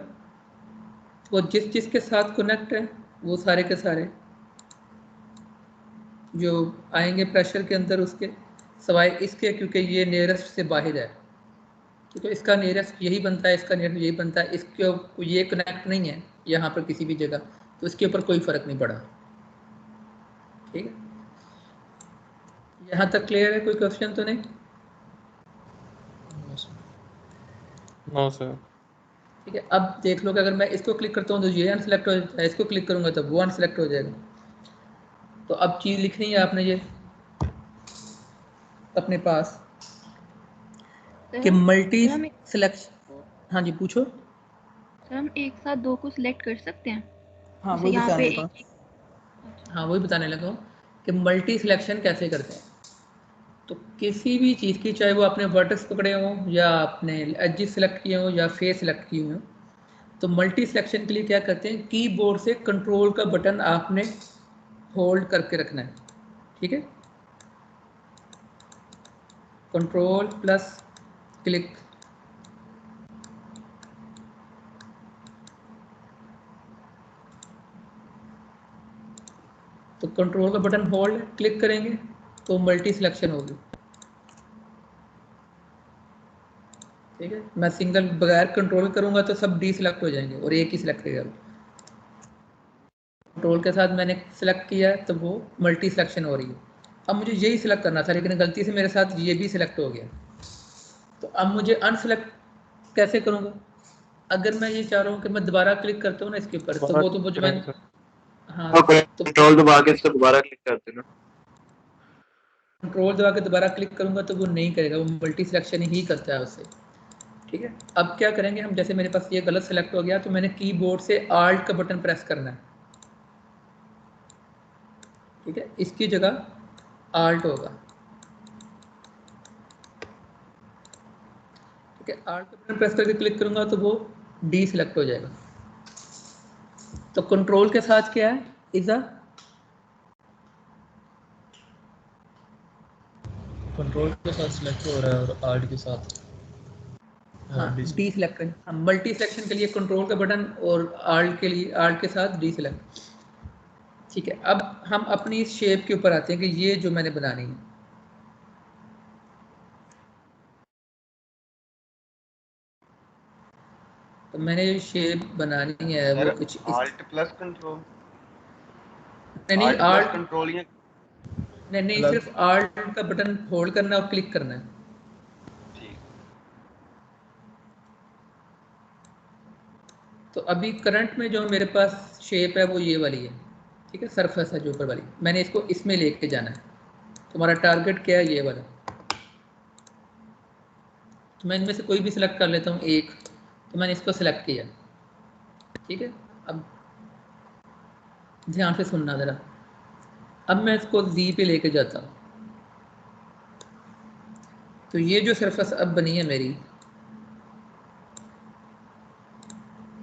A: तो जिस जिसके साथ कनेक्ट है वो सारे के सारे जो आएंगे प्रेशर के अंदर उसके, सवाए इसके क्योंकि ये नियरेस्ट से बाहर है, तो इसका नियरेस्ट यही बनता है, इसका नियरेस्ट यही बनता है, इसके ये कनेक्ट नहीं है यहाँ पर किसी भी जगह, तो इसके ऊपर कोई फ़र्क नहीं पड़ा, ठीक है। यहाँ तक क्लियर है, कोई क्वेश्चन तो नहीं।
F: No sir.
A: ठीक है, अब देख लो कि अगर मैं इसको क्लिक करता हूँ तो ये अनसेलेक्ट हो जाता है, इसको क्लिक करूँगा तो वो अनसेलेक्ट हो जाएगा। तो अब चीज़ लिखनी है आपने ये अपने पास कि मल्टी सिलेक्शन। हाँ जी पूछो।
G: सर हम एक साथ 2 को सिलेक्ट कर सकते हैं।
A: हाँ
G: जैसे
A: वही
G: यहाँ
A: बताने
G: पे
A: लगा,
G: एक
A: हाँ वही बताने लगा हूँ कि मल्टी सिलेक्शन कैसे करते हैं। तो किसी भी चीज़ की, चाहे वो आपने वर्टेक्स पकड़े हों या आपने एजेस सेलेक्ट किए हों या फेस सेलेक्ट किए हों, तो मल्टी सिलेक्शन के लिए क्या करते हैं, कीबोर्ड से कंट्रोल का बटन आपने होल्ड करके रखना है, ठीक है, कंट्रोल प्लस क्लिक। तो कंट्रोल का बटन होल्ड, क्लिक करेंगे तो मल्टी सिलेक्शन होगी, ठीक है। मैं सिंगल बगैर कंट्रोल करूंगा तो सब डी सिलेक्ट हो जाएंगे और एक ही सिलेक्ट करेगा। कंट्रोल के साथ मैंने सिलेक्ट किया तो वो मल्टी सिलेक्शन हो रही है। अब मुझे यही सिलेक्ट करना था लेकिन गलती से मेरे साथ ये भी सिलेक्ट हो गया, तो अब मुझे अनसिलेक्ट कैसे करूँगा। अगर मैं ये चाह रहा हूँ कि मैं दोबारा क्लिक करता हूँ ना इसके ऊपर, तो वो जो मैं, हाँ तो
C: कंट्रोल दबा के इसको दोबारा क्लिक करते ना,
A: कंट्रोल दबा के दोबारा क्लिक करूँगा तो वो नहीं करेगा, वो मल्टी सिलेक्शन ही करता है उससे, ठीक है। अब क्या करेंगे हम, जैसे मेरे पास ये गलत सेलेक्ट हो गया तो मैंने कीबोर्ड से आल्ट का बटन प्रेस करना है, ठीक है, इसकी जगह आल्ट होगा, ठीक है। आल्ट का बटन प्रेस करके क्लिक करूंगा तो वो डी सिलेक्ट हो जाएगा। तो कंट्रोल के साथ क्या है, इज अ
F: कंट्रोल के साथ सिलेक्ट हो रहा है और आल्ट के साथ
A: हाँ
F: डी
A: डी सिलेक्ट करें, हम मल्टी सिलेक्शन के लिए कंट्रोल का बटन और आल्ट के लिए आल्ट के साथ डी सिलेक्ट। ठीक है, अब हम अपनी इस शेप के ऊपर आते हैं कि ये जो मैंने बनानी है। तो मैंने जो शेप बनानी है वो कुछ इस
H: आल्ट प्लस कंट्रोल,
A: नहीं
H: आल्ट प्लस
A: आल्ट
H: कंट्रोल या
A: नहीं सिर्फ आल्ट का बटन होल्ड करना और क्लिक करना है।
H: ठीक।
A: तो अभी करंट में जो मेरे पास शेप है वो ये वाली है, ठीक है, सरफेस है जो ऊपर वाली, मैंने इसको इसमें लेके जाना है। तो हमारा टारगेट क्या है, ये वाला। तो मैं इनमें से कोई भी सिलेक्ट कर लेता हूँ एक, तो मैंने इसको सिलेक्ट किया। ठीक है, अब ध्यान से सुनना ज़रा। अब मैं इसको Z पे लेके जाता हूँ। तो ये जो सरफेस अब बनी है मेरी,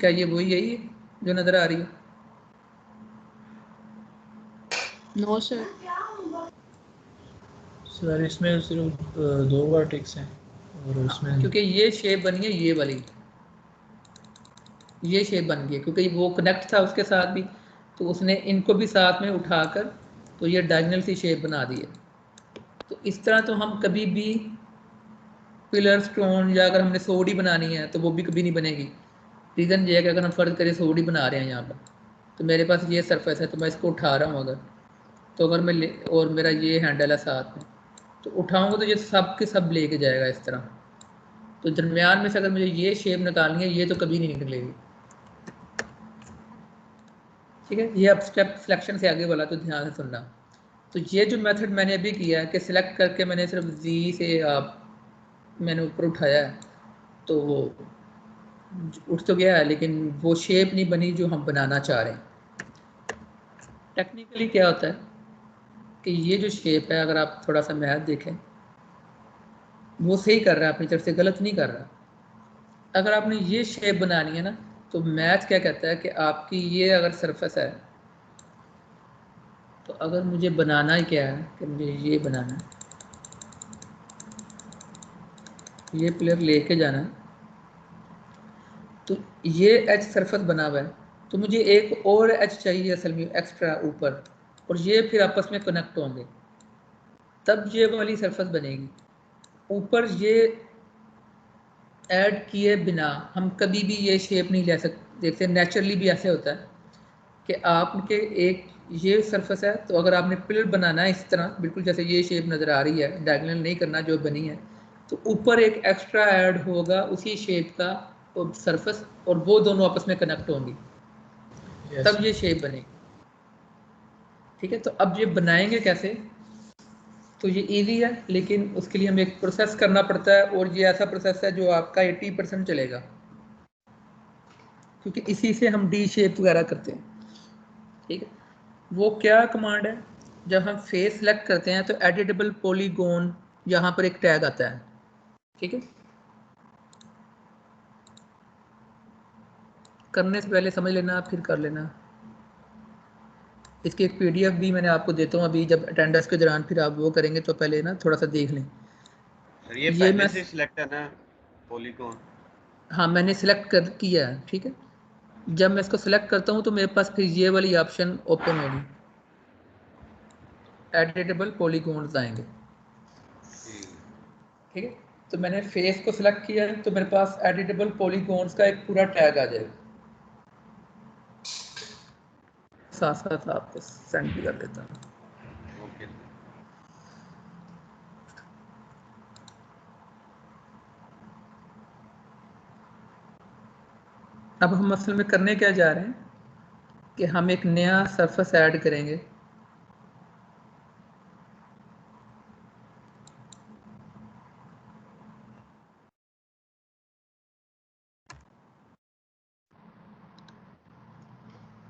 A: क्या ये वही यही है जो नज़र आ रही है?
B: No sir.
F: सर इसमें सिर्फ 2 वर्टेक्स हैं और उसमें
A: क्योंकि ये शेप बनी है ये वाली, ये शेप बन गई क्योंकि वो कनेक्ट था उसके साथ भी, तो उसने इनको भी साथ में उठाकर तो ये डायगोनल सी शेप बना दी है। तो इस तरह तो हम कभी भी पिलर स्टोन या अगर हमने सोडी बनानी है तो वो भी कभी नहीं बनेगी। रीज़न ये है कि अगर हम फर्ज करें सोडी बना रहे हैं यहाँ पर, तो मेरे पास ये सरफेस है, तो मैं इसको उठा रहा हूँ अगर, तो अगर मैं और मेरा ये हैंडल है साथ में, तो उठाऊँगा तो ये सब के सब लेके जाएगा इस तरह। तो दरमियान में से अगर मुझे ये शेप निकालनी है, ये तो कभी नहीं निकलेगी। ठीक है, ये अब स्टेप सिलेक्शन से आगे वाला तो ध्यान से सुनना। तो ये जो मेथड मैंने अभी किया है कि सिलेक्ट करके मैंने सिर्फ जी से मैंने ऊपर उठाया है, तो वो उठ तो गया है लेकिन वो शेप नहीं बनी जो हम बनाना चाह रहे हैं। टेक्निकली क्या होता है कि ये जो शेप है, अगर आप थोड़ा सा मैथ देखें, वो सही कर रहा है, अपनी तरफ से गलत नहीं कर रहा। अगर आपने ये शेप बनानी है ना, तो मैथ क्या कहता है कि आपकी ये अगर सरफेस है, तो अगर मुझे बनाना ही क्या है कि मुझे ये बनाना है, ये प्लेयर लेके जाना है, तो ये एच सरफेस बना हुआ है, तो मुझे एक और एच चाहिए असल में एक्स्ट्रा ऊपर, और ये फिर आपस में कनेक्ट होंगे, तब ये वाली सरफेस बनेगी। ऊपर ये ऐड किए बिना हम कभी भी ये शेप नहीं ले सकते। देखते नेचुरली भी ऐसे होता है कि आपके एक ये सरफेस है, तो अगर आपने पिलर बनाना है इस तरह बिल्कुल जैसे ये शेप नज़र आ रही है, डायगोनल नहीं करना जो बनी है, तो ऊपर एक एक्स्ट्रा ऐड होगा उसी शेप का सरफेस, और वो दोनों आपस में कनेक्ट होंगी, तब ये शेप बनेगी। ठीक है, तो अब ये बनाएंगे कैसे, तो ये इजी है, लेकिन उसके लिए हमें एक प्रोसेस करना पड़ता है, और ये ऐसा प्रोसेस है जो आपका 80% चलेगा, क्योंकि इसी से हम डी शेप वगैरह करते हैं। ठीक है, वो क्या कमांड है, जब हम फेस सेलेक्ट करते हैं तो एडिटेबल पॉलीगोन यहाँ पर एक टैग आता है। ठीक है, करने से पहले समझ लेना, फिर कर लेना। इसकी एक पीडीएफ भी मैंने आपको देता हूँ अभी, जब अटेंडेंस के दौरान फिर आप वो करेंगे तो पहले ना थोड़ा सा देख लें।
H: सर ये पहले से सिलेक्ट है ना पॉलीगॉन? हाँ
A: मैंने सिलेक्ट कर किया है। ठीक है, जब मैं इसको सिलेक्ट करता हूँ तो मेरे पास फिर ये वाली ऑप्शन ओपन होगी, एडिटेबल पॉलीगॉन्स आएंगे। ठीक है, तो मैंने फेस को सिलेक्ट किया है, तो मेरे पास एडिटेबल पॉलीगॉन्स का एक पूरा टैग आ जाएगा। साथ साथ आपको सेंड भी कर देता हूँ। अब हम असल में करने क्या जा रहे हैं कि हम एक नया सरफेस ऐड करेंगे।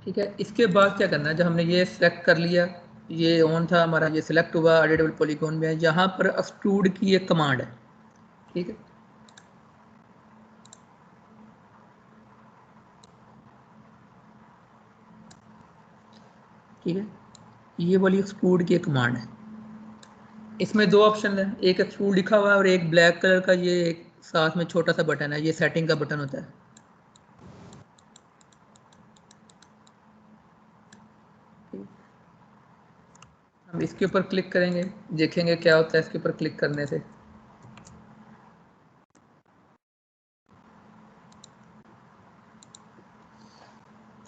A: ठीक है, इसके बाद क्या करना है, जब हमने ये सिलेक्ट कर लिया, ये ऑन था हमारा, ये सिलेक्ट हुआ एडिटेबल पॉलीगॉन में, यहाँ पर एक्सट्रूड की एक कमांड है। ठीक है, ठीक है, ये वाली एक्सट्रूड की एक कमांड है। इसमें दो ऑप्शन है, एक एक्सट्रूड लिखा हुआ है और एक ब्लैक कलर का ये एक साथ में छोटा सा बटन है, ये सेटिंग का बटन होता है। हम इसके ऊपर क्लिक करेंगे, देखेंगे क्या होता है इसके ऊपर क्लिक करने से।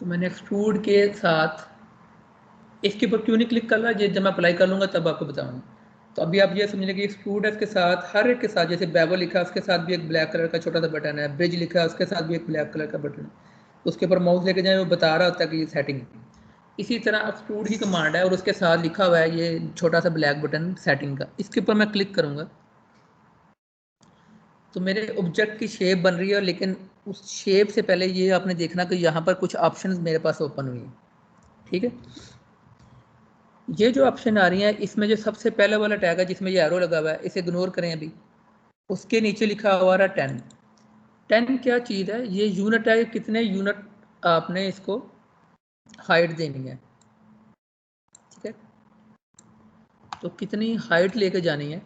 A: तो मैंने एक्सट्रूड के साथ इसके ऊपर क्यों नहीं क्लिक कर रहा, ये जब मैं अप्लाई कर लूँगा तब आपको बताऊँगा। तो अभी आप ये समझिए कि एक्सट्रूड है, इसके साथ हर एक के साथ, जैसे बेवल लिखा है उसके साथ भी एक ब्लैक कलर का छोटा सा बटन है, ब्रिज लिखा है उसके साथ भी एक ब्लैक कलर का बटन है, उसके ऊपर माउस लेके जाए वो बता रहा होता है कि ये सेटिंग। इसी तरह एक्सट्रूड की कमांड है और उसके साथ लिखा हुआ है ये छोटा सा ब्लैक बटन सेटिंग का, इसके ऊपर मैं क्लिक करूँगा तो मेरे ऑब्जेक्ट की शेप बन रही है, लेकिन उस शेप से पहले ये आपने देखना कि यहाँ पर कुछ ऑप्शंस मेरे पास ओपन हुई हैं। ठीक है, ये जो ऑप्शन आ रही हैं इसमें जो सबसे पहले वाला टैग है जिसमें ये एरो लगा हुआ है, इसे इग्नोर करें अभी। उसके नीचे लिखा हुआ है 10। 10 क्या चीज़ है, ये यूनिट है, कितने यूनिट आपने इसको हाइट देनी है। ठीक है, तो कितनी हाइट लेके जानी है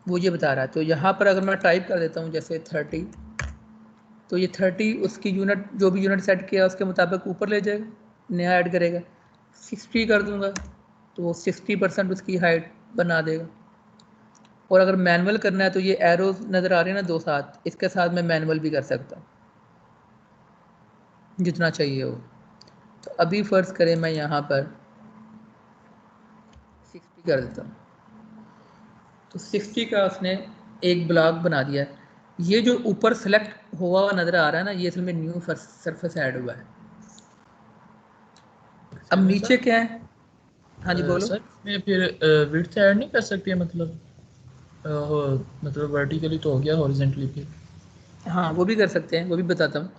A: वो ये बता रहा है। तो यहाँ पर अगर मैं टाइप कर देता हूँ जैसे 30, तो ये 30 उसकी यूनिट, जो भी यूनिट सेट किया उसके मुताबिक ऊपर ले जाएगा, नया ऐड करेगा। 60 कर दूंगा तो वो 60% उसकी हाइट बना देगा। और अगर मैनुअल करना है तो ये एरोज नज़र आ रहे हैं ना दो साथ, इसके साथ मैं मैनुअल भी कर सकता हूँ जितना चाहिए हो। तो अभी फ़र्ज़ करें मैं यहाँ पर 60 कर देता हूँ, तो 60 का उसने एक ब्लॉक बना दिया है। ये जो ऊपर सेलेक्ट हुआ नज़र आ रहा है ना, ये असल में न्यू सरफेस ऐड हुआ है। अब नीचे क्या है? हाँ जी बोलो।
F: सर मैं फिर विड्थ ऐड नहीं कर सकते मतलब मतलब वर्टिकली तो हो गया, हॉरिजेंटली फिर?
A: हाँ वो भी कर सकते हैं, वो भी बताता हूँ।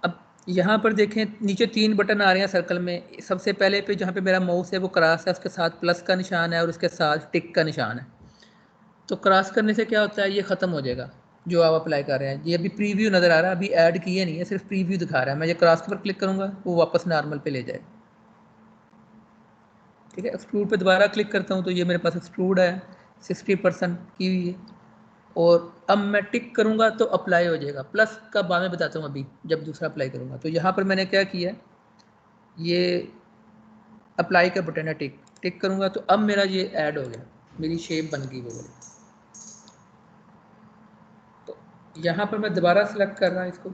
A: अब यहाँ पर देखें नीचे 3 बटन आ रहे हैं सर्कल में। सबसे पहले पे जहाँ पे मेरा माउस है वो क्रॉस है, उसके साथ प्लस का निशान है और उसके साथ टिक का निशान है। तो क्रॉस करने से क्या होता है, ये ख़त्म हो जाएगा जो आप अप्लाई कर रहे हैं। ये अभी प्रीव्यू नज़र आ रहा है, अभी ऐड किए नहीं है, सिर्फ प्रीव्यू दिखा रहा है। मैं ये क्रॉस पर क्लिक करूँगा वो वापस नॉर्मल पे ले जाएगा। ठीक है, एक्सट्रूड पे दोबारा क्लिक करता हूँ तो ये मेरे पास एक्सट्रूड है 60% की हुई है। और अब मैं टिक करूँगा तो अप्लाई हो जाएगा। प्लस का बाद में बताता हूँ अभी जब दूसरा अप्लाई करूँगा। तो यहाँ पर मैंने क्या किया, ये अप्लाई का बटन है, टिक टिक करूँगा तो अब मेरा ये ऐड हो गया, मेरी शेप बन गई वो वाली। तो यहाँ पर मैं दोबारा सेलेक्ट कर रहा हूँ इसको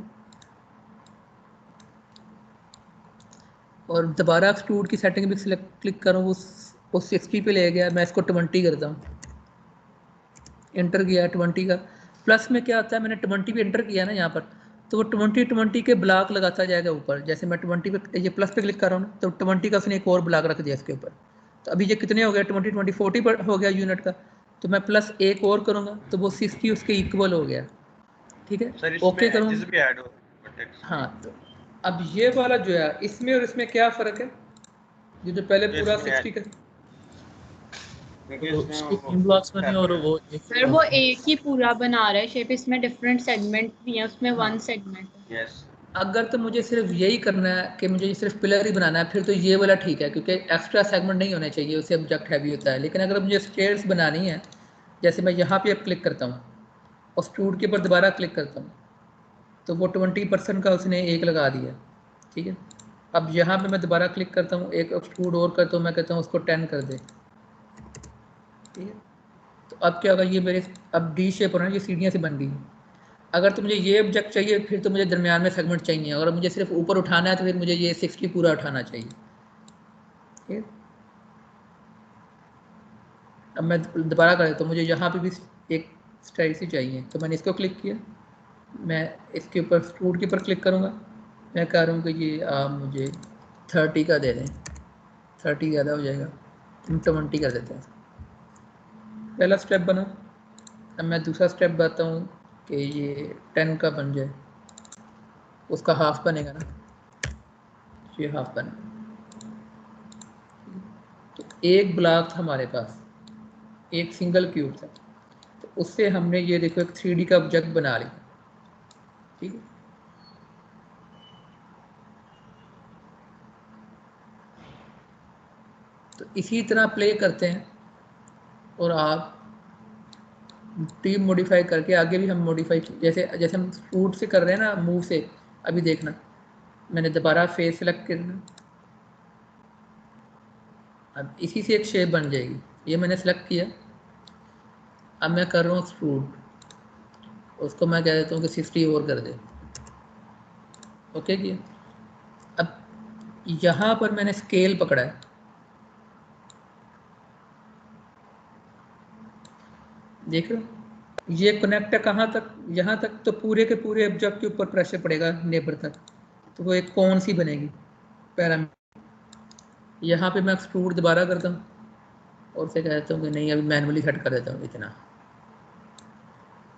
A: और दोबारा एक्सट्रूड की सेटिंग भी सिलेक्ट क्लिक करूँ, वो 60 पे ले गया। मैं इसको 20 करता हूँ, इंटर किया 20 का। प्लस में क्या होता है, मैंने 20 पे इंटर किया ना यहाँ पर, तो वो 20 के ब्लॉक लगाता जाएगा ऊपर। जैसे मैं 20 पे, ये प्लस पे क्लिक कर रहा हूँ ना, तो 20 का उसने एक और ब्लॉक रख दिया इसके ऊपर। तो अभी ये कितने हो गया, 20 40 पर हो गया यूनिट का। तो मैं प्लस एक और करूँगा तो वो 60 उसके इक्वल हो गया। ठीक है,
H: सर इसमें
A: ओके करूँगा।
H: एजेस भी ऐड हो वर्टेक्स
A: हाँ, तो अब ये वाला जो है इसमें और इसमें क्या फ़र्क है, ये जो पहले पूरा 60 का,
H: क्योंकि
F: तो
H: इसमें
F: उसके
H: वो
F: 3 ब्लॉक्स बने और वो एक
B: सर वो एक ही पूरा बना रहा है शेप, इसमें डिफरेंट सेगमेंट भी है, उसमें
A: हाँ।
B: वन सेगमेंट है।
H: यस
A: अगर तो मुझे सिर्फ यही करना है कि मुझे सिर्फ पिलर ही बनाना है, फिर तो ये वाला ठीक है, क्योंकि एक्स्ट्रा सेगमेंट नहीं होने चाहिए, उससे ऑब्जेक्ट हैवी होता है। लेकिन अगर मुझे स्टेयर्स बनानी है, जैसे मैं यहाँ पे अब क्लिक करता हूँ और एक्सट्रूड के ऊपर दोबारा क्लिक करता हूँ, तो वो 20% का उसने एक लगा दिया। ठीक है, अब यहाँ पे मैं दोबारा क्लिक करता हूँ, एक एक्सट्रूड और करता हूँ, मैं कहता हूँ उसको 10 कर दे। ठीक है, तो अब क्या होगा, ये मेरे अब डी शेप हो रहा है, ये सीढ़ियाँ से बन गई। अगर तो मुझे ये ऑब्जेक्ट चाहिए फिर तो मुझे दरमियान में सेगमेंट चाहिए। अगर मुझे सिर्फ ऊपर उठाना है तो फिर मुझे ये 60 पूरा उठाना चाहिए। ठीक, अब मैं दोबारा कर देता हूँ, मुझे यहाँ पे भी एक स्टाइल सी चाहिए, तो मैंने इसको क्लिक किया। मैं इसके ऊपर एक्सट्रूड के ऊपर क्लिक करूँगा, मैं कह रहा हूँ कि ये आप मुझे 30 का दे दें, 30 ज़्यादा हो जाएगा, हम 20 कर देते हैं। पहला स्टेप बना। अब मैं दूसरा स्टेप बताता हूँ कि ये 10 का बन जाए, उसका हाफ बनेगा ना, ये हाफ बनेगा। तो एक ब्लॉक था हमारे पास, एक सिंगल क्यूब था, तो उससे हमने ये देखो एक 3D का ऑब्जेक्ट बना लिया। ठीक है, तो इसी तरह प्ले करते हैं और आप टीम मॉडिफाई करके आगे भी हम मॉडिफाई, जैसे जैसे हम फ्रूट से कर रहे हैं ना, मूव से। अभी देखना, मैंने दोबारा फेस सेलेक्ट करना, अब इसी से एक शेप बन जाएगी। ये मैंने सेलेक्ट किया, अब मैं कर रहा हूँ फ्रूट, उसको मैं कह देता हूँ कि 60 और कर दे। ओके किया। अब यहाँ पर मैंने स्केल पकड़ा है, देख रहे हो ये कनेक्ट है कहाँ तक, यहाँ तक। तो पूरे के पूरे ऑब्जेक्ट के ऊपर प्रेशर पड़ेगा नेबर तक, तो वो एक कौन सी बनेगी पैरामीटर। यहाँ पे मैं एक्सट्रूड दोबारा करता हूँ और फिर कहता हूँ कि नहीं अभी मैनुअली सेट कर देता हूँ इतना,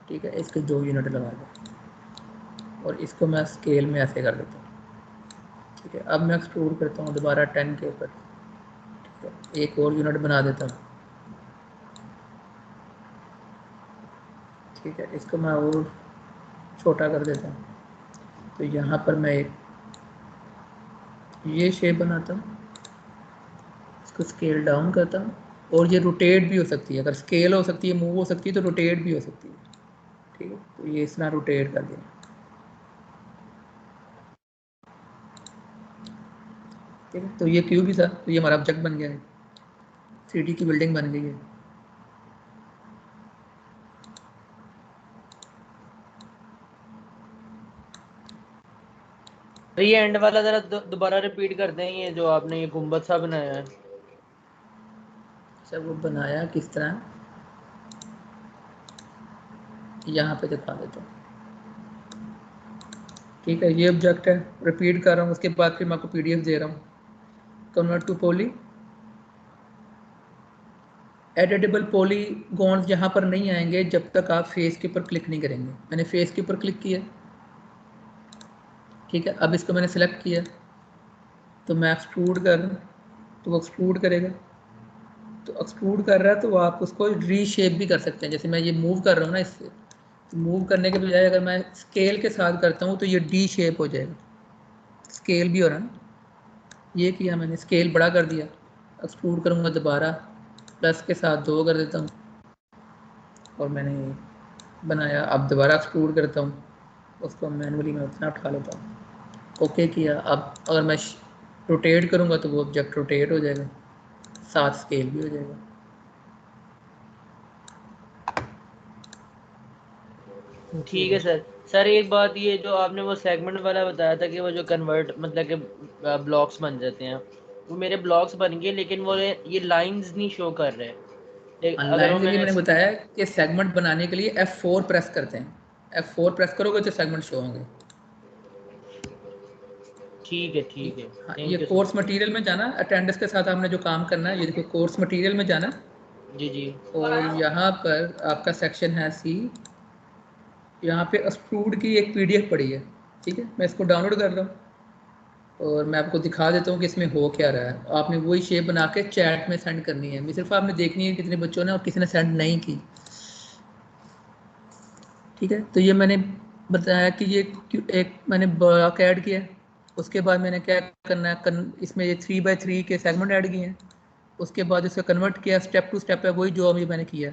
A: ठीक है। इसके 2 यूनिट लगा दो और इसको मैं स्केल में ऐसे कर देता हूँ, ठीक है। अब मैं एक्सट्रूड करता हूँ दोबारा 10 के ऊपर, ठीक है। एक और यूनिट बना देता हूँ, ठीक है। इसको मैं और छोटा कर देता हूँ। तो यहाँ पर मैं एक ये शेप बनाता हूँ, इसको स्केल डाउन करता हूँ। और ये रोटेट भी हो सकती है, अगर स्केल हो सकती है, मूव हो सकती है, तो रोटेट भी हो सकती है, ठीक है। तो ये इस तरह रोटेट कर दिया, ठीक है। तो ये क्यूब भी था, तो ये हमारा ऑब्जेक्ट बन गया है, 3D की बिल्डिंग बन गई है।
E: तो ये एंड वाला जरा दोबारा रिपीट कर दें, ये जो आपने ये गुंबद सा बनाया है।
A: अच्छा, वो बनाया किस तरह, यहाँ पे दिखा देता हूँ, ठीक है। ये ऑब्जेक्ट है, रिपीट कर रहा हूँ, उसके बाद फिर मैं आपको PDF दे रहा हूँ। Convert to poly, editable polygons यहाँ पर नहीं आएंगे जब तक आप फेस के ऊपर क्लिक नहीं करेंगे। मैंने फेस के ऊपर क्लिक किया, ठीक है। अब इसको मैंने सेलेक्ट किया, तो मैं एक्सट्रूड कर रहा हूँ, तो वो एक्सट्रूड करेगा। तो एक्सट्रूड कर रहा है तो आप उसको रीशेप भी कर सकते हैं। जैसे मैं ये मूव कर रहा हूँ ना, इससे तो मूव करने के बजाय अगर मैं स्केल के साथ करता हूँ तो ये डी शेप हो जाएगा, स्केल भी हो रहा है ना। ये किया मैंने, स्केल बड़ा कर दिया, एक्सट्रूड करूँगा दोबारा, प्लस के साथ 2 कर देता हूँ और मैंने बनाया। अब दोबारा एक्सट्रूड करता हूँ, उसको मैनुअली मैं उतना उठा लेता हूँ, ओके किया। अब अगर मैं रोटेट करूँगा तो वो ऑब्जेक्ट रोटेट हो जाएगा, साथ स्केल भी हो जाएगा।
E: ठीक है सर एक बात, ये जो आपने वो सेगमेंट वाला बताया था कि वो जो कन्वर्ट मतलब कि ब्लॉक्स बन जाते हैं, वो मेरे ब्लॉक्स बन गए, लेकिन वो ये लाइंस नहीं शो कर रहे। अगर
A: लाइन के लिए मैंने बताया कि सेगमेंट बनाने के लिए F4 प्रेस करते हैं, F4 प्रेस करोगे तो सेगमेंट शो होंगे।
E: ठीक है
A: हाँ, ये
E: thank you
A: course
E: sir.
A: Material में जाना, अटेंडेंस के साथ आपने जो काम करना है, ये देखो कोर्स मटेरियल में जाना,
E: जी
A: और यहाँ पर आपका सेक्शन है C, यहाँ पे एक्सट्रूड की एक PDF पड़ी है, ठीक है। मैं इसको डाउनलोड कर रहा हूँ और मैं आपको दिखा देता हूँ कि इसमें हो क्या रहा है। आपने वही शेप बना के चैट में सेंड करनी है, सिर्फ आपने देखनी है कितने बच्चों ने और किसी ने सेंड नहीं की, ठीक है। तो ये मैंने बताया कि ये एक मैंने ब्लॉक ऐड किया, उसके बाद मैंने क्या करना है, इसमें ये 3x3 के सेगमेंट ऐड किए हैं, उसके बाद इसका कन्वर्ट किया, स्टेप टू स्टेप है वही जो अभी मैंने किया।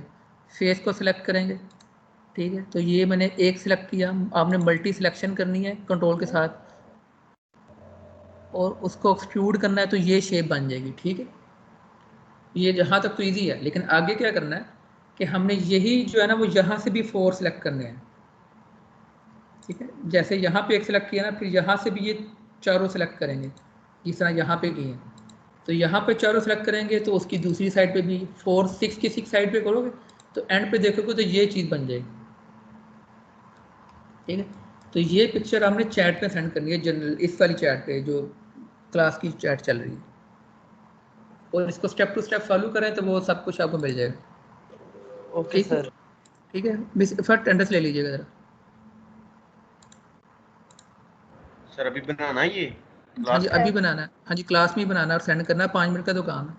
A: फेस को सिलेक्ट करेंगे, ठीक है। तो ये मैंने एक सिलेक्ट किया, आपने मल्टी सिलेक्शन करनी है कंट्रोल के साथ और उसको एक्सट्रूड करना है, तो ये शेप बन जाएगी, ठीक है। ये यहाँ तक तो ईजी है, लेकिन आगे क्या करना है कि हमने यही जो है ना वो यहाँ से भी 4 सिलेक्ट करने हैं, ठीक है। जैसे यहाँ पे एक सिलेक्ट किया ना, फिर यहाँ से भी ये चारों सेलेक्ट करेंगे, जिस तरह यहाँ पे किए। तो यहाँ पे चारों सेलेक्ट करेंगे तो उसकी दूसरी साइड पे भी 4 6 की 6 साइड पे करोगे तो एंड पे देखोगे तो ये चीज़ बन जाएगी, ठीक है। तो ये पिक्चर हमने चैट पे सेंड करनी है, जनरल इस वाली चैट पे जो क्लास की चैट चल रही है, और इसको स्टेप टू स्टेप फॉलो करें तो वो सब कुछ आपको मिल जाएगा।
E: Okay sir.
A: ठीक है, मिस फर्स्ट अटेंडेंस ले लीजिएगा ज़रा।
H: सर अभी बनाना है ये
A: हाँ जी
H: क्लास
A: अभी बनाना है, हाँ जी क्लास में ही बनाना है और सेंड करना है, 5 मिनट का तो काम है।